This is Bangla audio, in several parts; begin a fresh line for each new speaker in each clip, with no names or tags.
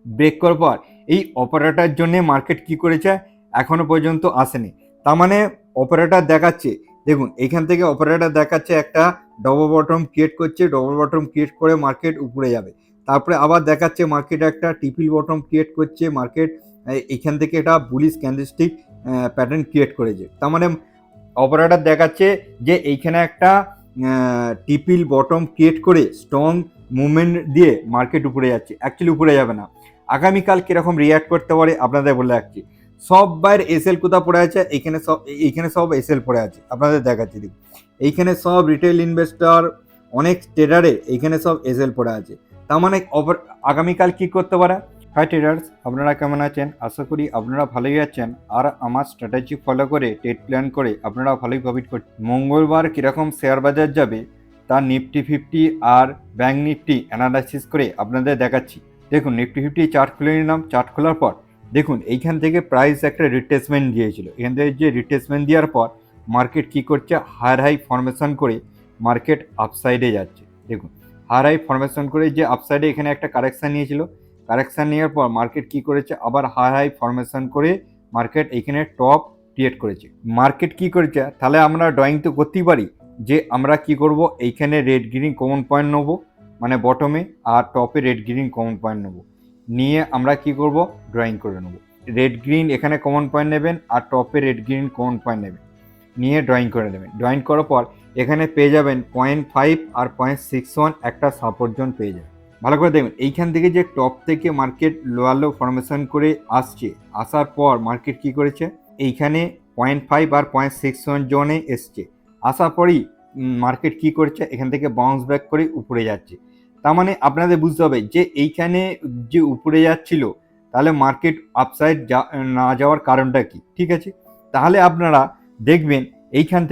ব্রেক করার পর এই অপারেটর জন্য মার্কেট কি করেছে, এখনো পর্যন্ত আসেনি। তার মানে অপারেটর দেখাচ্ছে, দেখুন এইখান থেকে অপারেটর দেখাচ্ছে একটা ডবল বটম ক্রিয়েট করছে, ডবল বটম ক্রিয়েট করে মার্কেট উপরে যাবে। তারপরে আবার দেখাচ্ছে মার্কেট একটা ট্রিপল বটম ক্রিয়েট করছে, মার্কেট এখান থেকে একটা বুলিশ ক্যান্ডেলস্টিক প্যাটার্ন ক্রিয়েট করেছে। তার মানে অপারেটর দেখাচ্ছে যে এইখানে একটা ট্রিপল বটম ক্রিয়েট করে স্ট্রং মুভমেন্ট দিয়ে মার্কেট উপরে যাচ্ছে, অ্যাকচুয়ালি উপরে যাবে না। আগামীকাল কিরকম রিয়াক্ট করতে পারে আপনাদের বলে রাখছি। সব বাইর এসএল কোথাও পড়ে আছে, এইখানে সব এসএল পড়ে আছে, আপনাদের দেখাচ্ছি। দেখুন এইখানে সব রিটেল ইনভেস্টর, অনেক ট্রেডারে এইখানে সব এসএল পড়ে আছে। তার মানে আগামীকাল কি করতে পারে। হাই ট্রেডার্স, আপনারা কেমন আছেন? আশা করি আপনারা ভালোই আছেন আর আমার স্ট্র্যাটেজি ফলো করে ট্রেড প্ল্যান করে আপনারা ভালোই প্রফিট করছেন। মঙ্গলবার কীরকম শেয়ার বাজার যাবে তার নিফটি 50 আর ব্যাঙ্ক নিফটি অ্যানালাইসিস করে আপনাদের দেখাচ্ছি। দেখুন নিফটি 50 চার্ট খুলে নিলাম। চার্ট খোলার পর দেখুন এইখান থেকে প্রাইস একটা রিট্রেসমেন্ট দিয়েছিল। এখান থেকে যে রিট্রেসমেন্ট দেওয়ার পর মার্কেট কি করছে, হায়ার হাই ফরমেশন করে মার্কেট আপসাইডে যাচ্ছে। দেখুন হায়ার হাই ফরমেশন করে যে আপসাইডে এখানে একটা কারেকশান নিয়েছিল, কারেকশান নেওয়ার পর মার্কেট কি করেছে, আবার হাই হাই ফরমেশন করে মার্কেট এখানে টপ ক্রিয়েট করেছে। মার্কেট কি করেছে, তাহলে আমরা ড্রয়িং তো করতেই পারি যে আমরা কি করব, এইখানে রেড গ্রিন কমন পয়েন্ট নেবো, মানে বটমে, আর টপে রেড গ্রিন কমন পয়েন্ট নেবো, নিয়ে আমরা কি করব, ড্রয়িং করে নেবো। রেড গ্রিন এখানে কমন পয়েন্ট নেবেন আর টপে রেড গ্রিন কমন পয়েন্ট নেবেন, নিয়ে ড্রয়িং করে নেবেন। ড্রয়িং করার পর এখানে পেয়ে যাবেন 0.5 আর 0.61 একটা সাপোর্ট জোন পেয়ে যাবেন। ভালো করে দেখবেন এইখান থেকে যে টপ থেকে মার্কেট লোয়ার লো ফরমেশন করে আসছে, আসার পর মার্কেট কি করেছে, এইখানে 0.5 আর 0.61 জোনে এসছে। আসার পরই মার্কেট কি করছে, এখান থেকে বাউন্স ব্যাক করে উপরে যাচ্ছে। তার মানে আপনাদের বুঝতে হবে যে এইখানে যে উপরে যাচ্ছিল, তাহলে মার্কেট আপসাইড না যাওয়ার কারণটা কি, ঠিক আছে। তাহলে আপনারা দেখবেন এইখান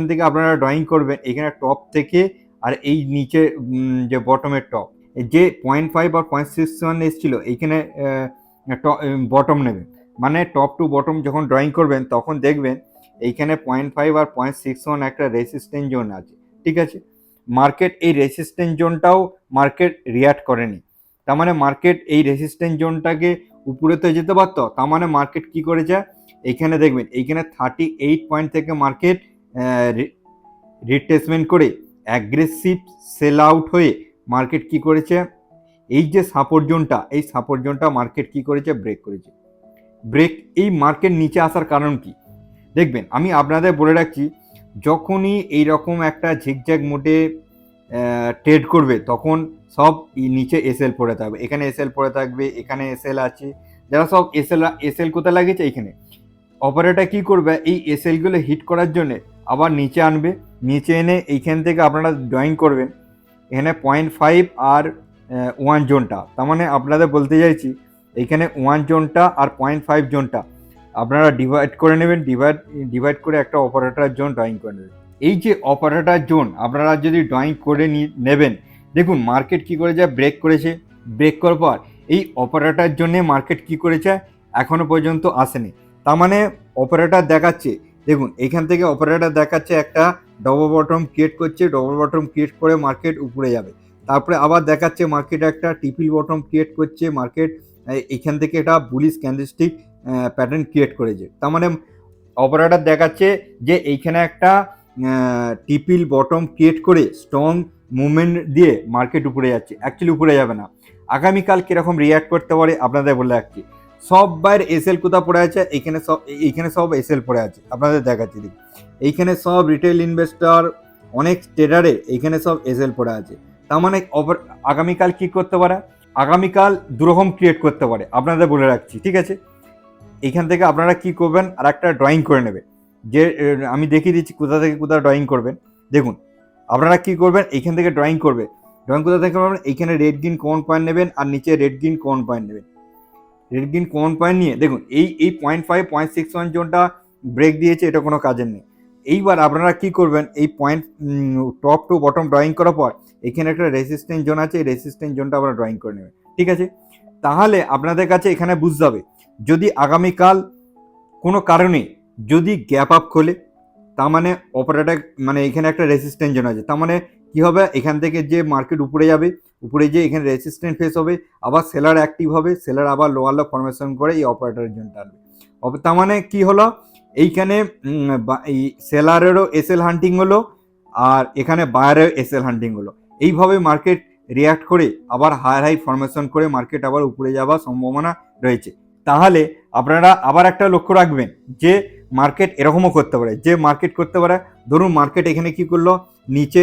থেকে আপনারা ড্রয়িং করবেন এইখানে টপ থেকে, আর এই নিচে যে বটমের টপ যে 0.5 আর 0.61 এসেছিল, এইখানে বটম নেবেন। মানে টপ টু বটম যখন ড্রয়িং করবেন তখন দেখবেন এইখানে 0.5 আর 0.61 একটা রেসিস্ট্যান্স জোন আছে, ঠিক আছে। মার্কেট এই রেসিস্ট্যান্স জোনটাও মার্কেট রিয়াক্ট করেনি। তার মানে মার্কেট এই রেসিস্ট্যান্স জোনটাকে উপরে তো যেতে পারতো। তার মানে মার্কেট কি করেছে, এইখানে দেখবেন এইখানে 38 পয়েন্ট থেকে মার্কেট রিট্রেসমেন্ট করে অ্যাগ্রেসিভ সেল আউট হয়ে মার্কেট কি করেছে, এই যে সাপোর্ট জোনটা, এই সাপোর্ট জোনটা মার্কেট কি করেছে, ব্রেক করেছে। ব্রেক, এই মার্কেট নিচে আসার কারণ কি দেখবেন, আমি আপনাদের বলে রাখছি, যখনই এইরকম একটা ঝিকঝ্যাক মোটে ট্রেড করবে তখন সব নিচে এসএল পড়ে থাকবে, এখানে এসএল পড়ে থাকবে, এখানে এসএল আছে, যারা সব এসএল কোথায় লাগিয়েছে, এইখানে অপারেটর কি করবে, এই এসএলগুলো হিট করার জন্য আবার নিচে আনবে। নিচে এনে এইখান থেকে আপনারা ড্রয়িং করবেন এখানে 0.5 আর 1 জোনটা। তার মানে আপনাদের বলতে চাইছি এইখানে 1 জোনটা আর 0.5 জোনটা আপনারা ডিভাইড করে নেবেন, ডিভাইড করে একটা অপারেটর জোন ড্রয়িং করে নেবেন। এই যে অপারেটর জোন আপনারা যদি ড্রয়িং করে নেবেন, দেখুন মার্কেট কি করেছে, ব্রেক করেছে। ব্রেক করার পর এই অপারেটর জন্যে মার্কেট কি করেছে, এখনো পর্যন্ত আসেনি। তার মানে অপারেটর দেখাচ্ছে, দেখুন এইখান থেকে অপারেটর দেখাচ্ছে একটা ডবল বটম ক্রিয়েট করছে, ডবল বটম ক্রিয়েট করে মার্কেট উপরে যাবে। তারপরে আবার দেখাচ্ছে মার্কেট একটা ট্রিপল বটম ক্রিয়েট করছে, মার্কেট এইখান থেকে একটা বুলিশ ক্যান্ডেলস্টিক প্যাটার্ন ক্রিয়েট করেছে। তার মানে অপারেটর দেখাচ্ছে যে এইখানে একটা ট্রিপল বটম ক্রিয়েট করে স্ট্রং মুভমেন্ট দিয়ে মার্কেট উপরে যাচ্ছে, অ্যাকচুয়ালি উপরে যাবে না। আগামীকাল কিরকম রিয়াক্ট করতে পারে আপনাদের বলে রাখছি। সব বাইর এসএল কোথাও পড়ে আছে, এইখানে সব এসএল পড়ে আছে, আপনাদের দেখাচ্ছি। দেখুন এইখানে সব রিটেল ইনভেস্টর, অনেক ট্রেডারে এইখানে সব এসএল পড়ে আছে। তার মানে আগামীকাল কি করতে পারে, আগামীকাল দুরকম ক্রিয়েট করতে পারে, আপনাদের বলে রাখছি, ঠিক আছে। এইখান থেকে আপনারা কি করবেন, আর একটা ড্রয়িং করে নেবে, যে আমি দেখিয়ে দিচ্ছি কোথা থেকে কোথা ড্রয়িং করবেন। দেখুন আপনারা কি করবেন, এইখান থেকে ড্রয়িং করবে। ড্রয়িং কোথা থেকে করবেন, এইখানে রেড গ্রিন কমন পয়েন্ট নেবেন আর নিচে রেড গ্রিন কমন পয়েন্ট নেবেন। রেড গ্রিন কমন পয়েন্ট নিয়ে দেখুন এই 0.5 0.61 জোনটা ব্রেক দিয়েছে, এটা কোনো কাজের নেই। এইবার আপনারা কি করবেন, এই point top to bottom drawing করার পর এখানে একটা রেসিস্ট্যান্স জোন আছে, এই রেসিস্ট্যান্স জোনটা আপনারা ড্রয়িং করে নেবেন, ঠিক আছে। তাহলে আপনাদের কাছে এখানে বুঝতে হবে, যদি আগামীকাল কোনো কারণে যদি গ্যাপ আপ খোলে, তার মানে অপারেটর, মানে এখানে একটা রেসিস্ট্যান্স জোন আছে, তার মানে কি হবে, এখান থেকে যে মার্কেট উপরে যাবে উপরে যে এখানে রেসিস্ট্যান্ট ফেস হবে, আবার সেলার অ্যাক্টিভ হবে, সেলার আবার লোয়ার লো ফরমেশন করে এই অপারেটরের জোনটা আসবে। তার মানে কি হলো, এইখানে এই সেলারেরও এসএল হান্টিং হলো আর এখানে বায়ারের এসএল হান্টিং হলো। এইভাবে মার্কেট রিয়াক্ট করে আবার হায়ার হাই ফরমেশন করে মার্কেট আবার উপরে যাওয়ার সম্ভাবনা রয়েছে। তাহলে আপনারা আবার একটা লক্ষ্য রাখবেন যে মার্কেট এরকমও করতে পারে, যে মার্কেট করতে পারে, ধরুন মার্কেট এখানে কি করলো, নিচে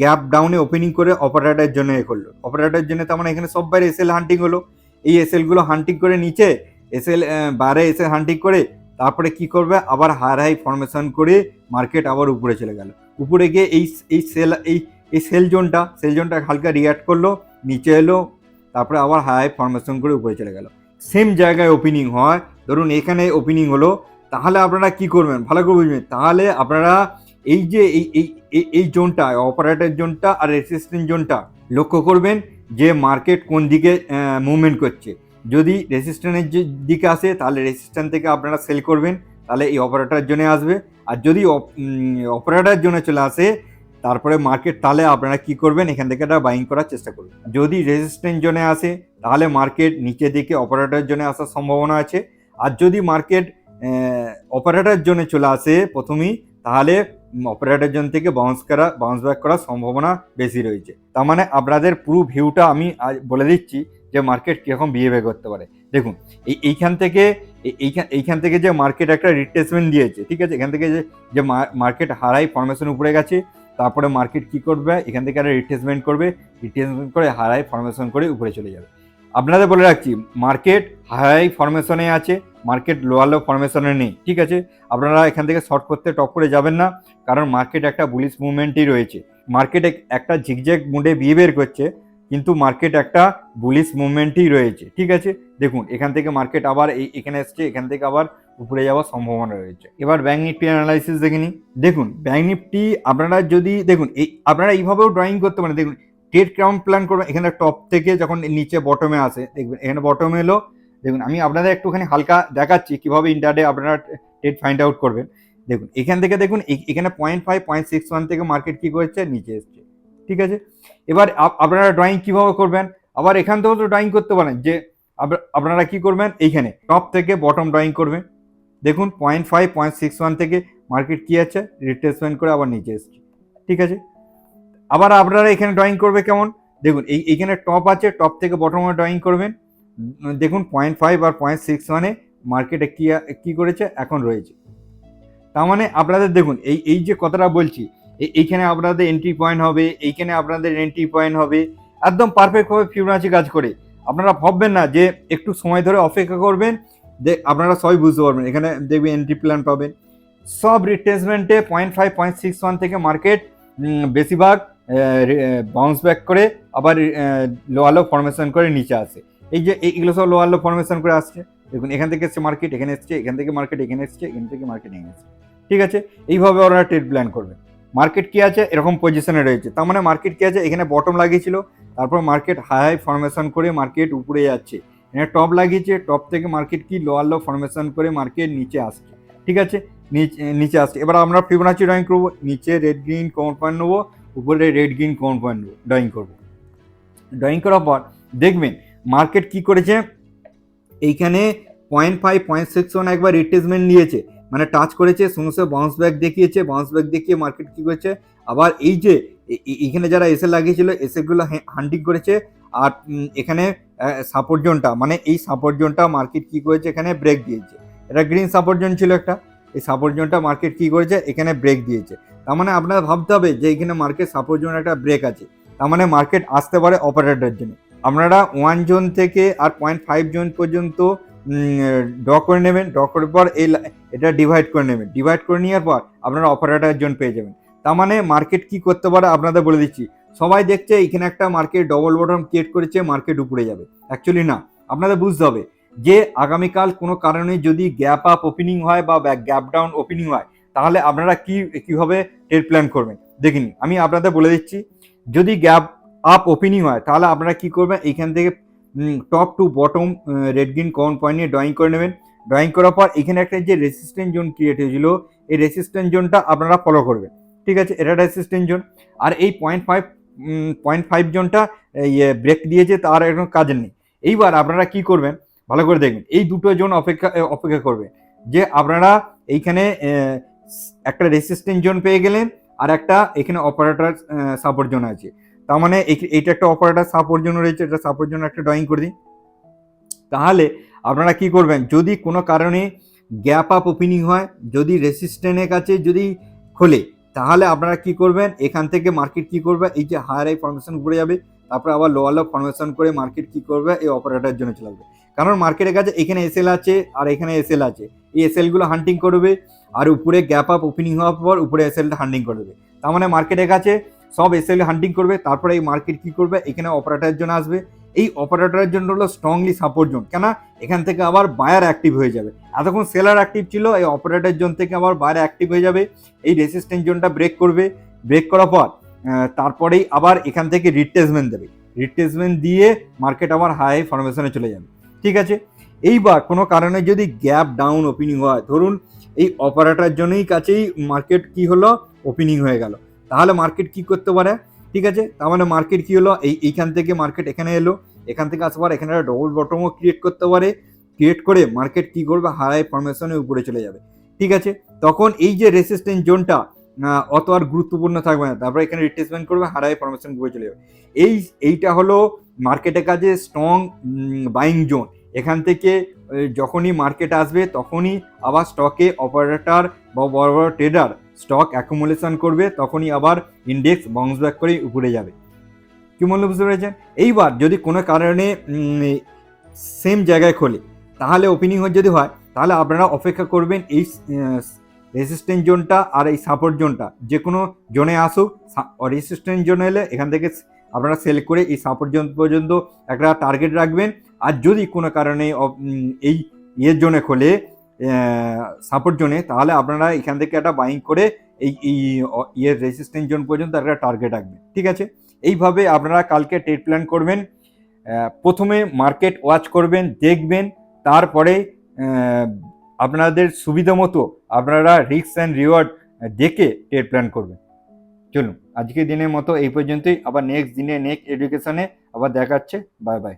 গ্যাপ ডাউনে ওপেনিং করে অপারেটরের জন্য করলো, অপারেটরের জন্য তার মানে এখানে সব বাইরে এসএল হান্টিং হলো, এই এসএলগুলো হান্টিং করে নিচে এসএল বাইরে এসএল হান্টিং করে তারপরে কি করবে, আবার হায়ার হাই ফরমেশন করে মার্কেট আবার উপরে চলে গেল। উপরে গিয়ে এই সেল জোনটা হালকা রিয়াক্ট করলো, নিচে এলো, তারপরে আবার হাই ফরমেশন করে উপরে চলে গেল। সেম জায়গায় ওপেনিং হয়, ধরুন এখানে ওপেনিং হলো, তাহলে আপনারা কি করবেন ভালো করে বুঝবেন। তাহলে আপনারা এই যে এই জোনটা, অপারেটর জোনটা আর রেসিস্ট্যান্স জোনটা লক্ষ্য করবেন যে মার্কেট কোন দিকে মুভমেন্ট করছে। যদি রেসিস্ট্যান্সের দিকে আসে তাহলে রেসিস্ট্যান্স থেকে আপনারা সেল করবেন, তাহলে এই অপারেটর জোনে আসবে। আর যদি অপারেটর জোনে চলে আসে তারপরে মার্কেট, তাহলে আপনারা কি করবেন, এখান থেকে একটা বাইং করার চেষ্টা করবেন। যদি রেজিস্ট্যান্স জোনে আসে তাহলে মার্কেট নিচের দিকে অপারেটর জোনে আসার সম্ভাবনা আছে। আর যদি মার্কেট অপারেটর জোনে চলে আসে প্রথমেই, তাহলে অপারেটর জোন থেকে বাউন্স ব্যাক করার সম্ভাবনা বেশি রয়েছে। তার মানে আপনাদের পুরো ভিউটা আমি বলে দিচ্ছি যে মার্কেট কীরকম বিহেভিয়ার করতে পারে। দেখুন এইখান থেকে যে মার্কেট একটা রিট্রেসমেন্ট দিয়েছে, ঠিক আছে, এখান থেকে যে মার্কেট হারাই ফরমেশন উপরে গেছে, তারপরে মার্কেট কি করবে, এখান থেকে একটা রিট্রেসমেন্ট করবে, রিট্রেসমেন্ট করে হাই ফরমেশন করে উপরে চলে যাবে। আপনাদের বলে রাখছি মার্কেট হাই ফরমেশনে আছে, মার্কেট লোয়ার লো ফরমেশনে নেই, ঠিক আছে। আপনারা এখান থেকে শর্ট করতে টপ করে যাবেন না, কারণ মার্কেট একটা বুলিশ মুভমেন্টই রয়েছে। মার্কেট একটা ঝিকঝ্যাক মুডে বিহেভিয়ার করছে, কিন্তু মার্কেট একটা বুলিশ মুভমেন্টই রয়েছে, ঠিক আছে। দেখুন এখান থেকে মার্কেট আবার এখানে এসছে, এখান থেকে আবার উপরে যাওয়ার সম্ভাবনা রয়েছে। এবার ব্যাংক নিফটি অ্যানালাইসিস দেখে নিই। দেখুন ব্যাংক নিফটি আপনারা যদি দেখুন আপনারা এইভাবেও ড্রয়িং করতে পারেন। দেখুন ট্রেড ক্রাউন প্ল্যান করবেন, এখানে টপ থেকে যখন নিচে বটমে আসে, দেখবেন এখানে বটমে এলো। দেখুন আমি আপনাদের একটুখানি হালকা দেখাচ্ছি কিভাবে ইন্টারডে আপনারা ট্রেড ফাইন্ড আউট করবেন। দেখুন এখান থেকে দেখুন এখানে 0.5 0.61 থেকে মার্কেট কি করেছে, নিচে এসছে, ঠিক আছে। এবার আপনারা ড্রয়িং কিভাবে করবেন, আবার এখান থেকেও তো ড্রয়িং করতে পারেন, যে আপনারা কি করবেন, এইখানে টপ থেকে বটম ড্রয়িং করবেন। দেখুন 0.5 0.61 থেকে মার্কেট কি আছে, রিট্রেসমেন্ট করে আবার নিচে এসছে, ঠিক আছে। আবার আপনারা এখানে ড্রয়িং করবে কেমন, দেখুন এইখানে টপ আছে, টপ থেকে বটমে ড্রয়িং করবেন। দেখুন 0.5 আর 0.61 মার্কেটে কি করেছে, এখন রয়েছে। তার মানে আপনাদের দেখুন এই যে কথাটা বলছি, এইখানে আপনাদের এন্ট্রি পয়েন্ট হবে, এইখানে আপনাদের এন্ট্রি পয়েন্ট হবে, একদম পারফেক্টভাবে ফিবোনাচি কাজ করে। আপনারা ভাববেন না যে একটু সময় ধরে অপেক্ষা করবেন, আপনারা সবাই বুঝতে পারবেন। এখানে দেখবেন এন্ট্রি প্ল্যান পাবেন, সব রিট্রেসমেন্টে 0.5 0.61 থেকে মার্কেট বেশিরভাগ বাউন্স ব্যাক করে আবার লোয়ার লো ফরমেশন করে নিচে আসে। এই যে এইগুলো সব লোয়ার লো ফরমেশন করে আসছে। দেখুন এখান থেকে এসছে মার্কেট, এখানে এসছে, এখান থেকে মার্কেট এখানে এসছে, এখান থেকে মার্কেট এখানে এসছে, ঠিক আছে। এইভাবে ওরা ট্রেড প্ল্যান করবে। মার্কেট কি আছে, এরকম পজিশনে রয়েছে, তার মানে মার্কেট কি আছে, এখানে বটম লাগিয়েছিল, তারপর মার্কেট হাই ফরমেশন করে মার্কেট উপরে যাচ্ছে, এখানে টপ লাগিয়েছে, টপ থেকে মার্কেট কি লোয়ার লো ফরমেশন করে মার্কেট নিচে আসছে, ঠিক আছে, নিচে আসছে। এবার আমরা ফিবোনাচি ড্রয়িং করবো, নিচে রেড গ্রিন কোন পয়েন্ট নেবো, উপরে রেড গ্রিন কোন পয়েন্ট নেবো, ড্রয়িং করবো। ড্রয়িং করার পর দেখবেন মার্কেট কি করেছে, এইখানে 0.5 0.61 একবার রিট্রেসমেন্ট নিয়েছে, মানে টাচ করেছে, সমস্ত বাউন্স ব্যাক দেখিয়েছে, বাউন্স ব্যাক দেখিয়ে মার্কেট কি করেছে, আবার এই যে এখানে যারা এসে লাগিয়েছিল এসেগুলো হান্টিং করেছে। আর এখানে সাপোর্ট জোনটা, মানে এই সাপোর্ট জোনটা মার্কেট কি করেছে, এখানে ব্রেক দিয়েছে। এটা গ্রিন সাপোর্ট জোন ছিল একটা, এই সাপোর্ট জোনটা মার্কেট কি করেছে, এখানে ব্রেক দিয়েছে। তার মানে আপনারা ভাবতে হবে যে এখানে মার্কেট সাপোর্ট জোন একটা ব্রেক আছে, তার মানে মার্কেট আসতে পারে অপারেটরের জন্য। আপনারা 1 জোন থেকে আর 0.5 জোন পর্যন্ত ড্র করে নেবেন, ড্র করার পর এটা ডিভাইড করে নেবেন, ডিভাইড করে নেওয়ার পর আপনারা অপারেটর জোন পেয়ে যাবেন। তার মানে মার্কেট কি করতে পারে আপনাদের বলে দিচ্ছি। সবাই দেখছে এখানে একটা মার্কেট ডবল বটম ক্রিয়েট করেছে, মার্কেট উপরে যাবে, অ্যাকচুয়ালি না। আপনাদের বুঝতে হবে যে আগামীকাল কোনো কারণে যদি গ্যাপ আপ ওপেনিং হয় বা গ্যাপ ডাউন ওপেনিং হয়, তাহলে আপনারা কিভাবে ট্রেড প্ল্যান করবেন দেখিনি, আমি আপনাদের বলে দিচ্ছি। যদি গ্যাপ আপ ওপেনিং হয় তাহলে আপনারা কি করবেন, এইখান থেকে top to bottom red green কোন পয়েন্ট নিয়ে ড্রয়িং করে নেবেন। ড্রয়িং করার পর এখানে একটা যে রেসিস্ট্যান্স জোন ক্রিয়েট হয়েছিল, এই রেসিস্ট্যান্স জোনটা আপনারা ফলো করবেন, ঠিক আছে। এটা রেসিস্ট্যান্স জোন। আর এই 0.5 0.5 জোনটা ব্রেক দিয়েছে, তার এখন কাজ নেই। এইবার আপনারা কি করবেন, ভালো করে দেখবেন, এই দুটো জোন অপেক্ষা করবে যে আপনারা এইখানে একটা রেসিস্ট্যান্ট জোন পেয়ে গেলেন, আর একটা এখানে অপারেটর সাপোর্ট জোন আছে। তার মানে এইটা একটা অপারেটর সাপোর্ট জোন রয়েছে, এটা সাপোর্ট জোন একটা ড্রয়িং করে দিই। তাহলে আপনারা কি করবেন, যদি কোনো কারণে গ্যাপ আপ ওপেনিং হয়, যদি রেসিস্ট্যান্টের কাছে যদি খোলে, তাহলে আপনারা কি করবেন, এখান থেকে মার্কেট কি করবে, এই যে হায়ার হাই ফরমেশন করে যাবে, তারপরে আবার লোয়ার লো ফরমেশন করে মার্কেট কি করবে, এই অপারেটরের জন্য চলে আসবে। কারণ মার্কেটের কাছে এখানে এসএল আছে আর এখানে এসএল আছে, এই এসএলগুলো হান্টিং করবে, আর উপরে গ্যাপ আপ ওপেনিং হওয়ার পর উপরে এসএলটা হান্টিং করবে। তার মানে মার্কেটের কাছে সব এসএল হান্টিং করবে, তারপরে এই মার্কেট কি করবে, এখানে অপারেটরের জন্য আসবে। এই অপারেটরের জন্য হলো স্ট্রংলি সাপোর্ট জোন, কেন এখান থেকে আবার বায়ার অ্যাক্টিভ হয়ে যাবে। এতক্ষণ সেলার অ্যাক্টিভ ছিল, এই অপারেটর জোন থেকে আবার বায়ার অ্যাক্টিভ হয়ে যাবে, এই রেসিস্ট্যান্ট জোনটা ব্রেক করবে, ব্রেক করার পর তারপরেই আবার এখান থেকে রিট্রেসমেন্ট দেবে, রিট্রেসমেন্ট দিয়ে মার্কেট আবার হাই ফরমেশনে চলে যাবে। ঠিক আছে, এইবার কোনো কারণে যদি গ্যাপ ডাউন ওপেনিং হয়, ধরুন এই অপারেটর জন্যই কাছেই মার্কেট কি হলো, ওপেনিং হয়ে গেল, তাহলে মার্কেট কি করতে পারে, ঠিক আছে, তার মানে মার্কেট কি হলো, এইখান থেকে মার্কেট এখানে এলো, এখান থেকে আসবার এখানে একটা ডবল বটমও ক্রিয়েট করতে পারে, ক্রিয়েট করে মার্কেট কি করবে, হাই ফরমেশনের উপরে চলে যাবে। ঠিক আছে, তখন এই যে রেসিস্ট্যান্ট জোনটা অত আর গুরুত্বপূর্ণ থাকবে না, তারপরে এখানে রিট্রেসমেন্ট করবে, হাই ফরমেশন উপরে চলে যাবে। এইটা হলো মার্কেটের কাছে স্ট্রং বাইং জোন। এখান থেকে যখনই মার্কেট আসবে তখনই আবার স্টকে অপারেটর বা বড় বড় ট্রেডার স্টক অ্যাকুমুলেশন করবে, তখনই আবার ইন্ডেক্স বাউন্স ব্যাক করে উপরে যাবে। কি মনে বুঝতে পেরেছেন? এইবার যদি কোনো কারণে সেম জায়গায় খোলে, তাহলে ওপেনিং যদি হয়, তাহলে আপনারা অপেক্ষা করবেন এই রেসিস্ট্যান্ট জোনটা আর এই সাপোর্ট জোনটা যে কোনো জোনে আসুক। রেসিস্ট্যান্ট জোন এলে এখান থেকে আপনারা সেল করে এই সাপোর্ট জোন পর্যন্ত একটা টার্গেট রাখবেন। আর যদি কোনো কারণে এই জোনে খোলে, সাপোর্ট জোনে, তাহলে আপনারা এখান থেকে একটা বাইং করে এই রেসিস্ট্যান্ট জোন পর্যন্ত একটা টার্গেট রাখবেন। ঠিক আছে, এইভাবে আপনারা কালকে ট্রেড প্ল্যান করবেন। প্রথমে মার্কেট ওয়াচ করবেন, দেখবেন, তারপরে আপনাদের সুবিধা মতো আপনারা রিস্ক অ্যান্ড রিওয়ার্ড দেখে ট্রেড প্ল্যান করবেন। চলুন আজকের দিনের মতো এই পর্যন্তই, আবার নেক্সট দিনে নেক্সট এডুকেশনে আবার দেখাচ্ছে। Bye bye.